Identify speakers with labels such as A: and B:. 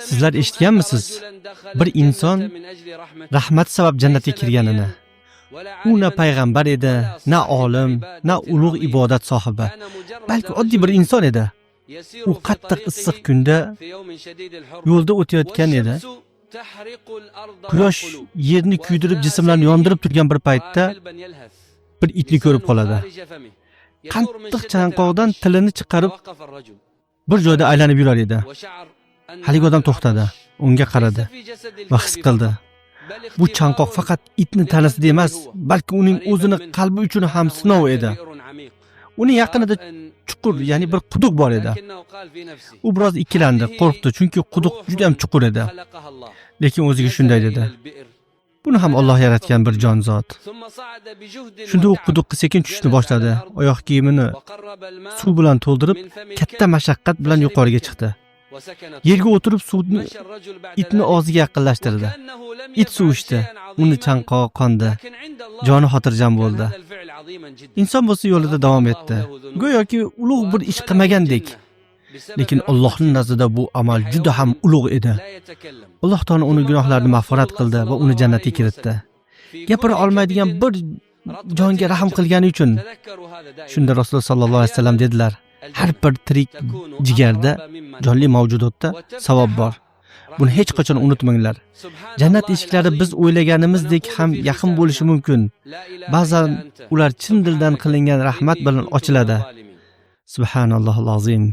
A: Sizlar eshitganmisiz? Bir inson rahmat sabab jannatga kirganini. U na payg'ambar edi, na olim, na ulug' ibodat sohibi, balki oddiy bir inson edi. U qattiq issiq kunda yo'lda o'tayotgan edi. Quyosh yerni kuydirib, jismlarni yondirib turgan bir paytda bir itni ko'rib qoladi. Qattiq chanqoqdan tilini chiqarib bir joyda aylanib yurar edi. Haligi odam to'xtadi, unga qaradi va his qildi. Bu chanqoq faqat itni tanasida emas, balki uning o'zini qalbi uchun ham sinov edi. Uning yaqinida chuqur, ya'ni bir quduq bor edi. U biroz ikkilandi, qo'rqdi, chunki quduq juda ham chuqur edi. Lekin o'ziga shunday dedi: buni ham Alloh yaratgan bir jonzot. Shunda u quduqqa sekin tushishni boshladi. Oyoq kiyimini suv bilan to'ldirib, katta mashaqqat bilan yuqoriga chiqdi. Yerga o'tirib suvni itni og'ziga yaqinlashtirdi. It suv ichdi, uni chanqog'i qondi, joni xotirjam bo'ldi. Inson bo'lsa yo'lida davom etdi, go'yoki ulug' bir ish qilmagandek. Lekin Allohning nazdida bu amal juda ham ulug' edi. Alloh taolo uni gunohlarini mag'firat qildi va uni jannatga kiritdi. Gapira olmaydigan bir jonga rahm qilgani uchun. Shunda Rasululloh sallallohu alayhi vasallam dedilar: har bir tirik jigarda, jonli mavjudotda savob bor. Buni hech qachon unutmanglar. Jannat eshiklari biz o'ylaganimizdek ham yaqin bo'lishi mumkin. Ba'zan ular chin dildan qilingan rahmat bilan ochiladi. Subhanallohul azim.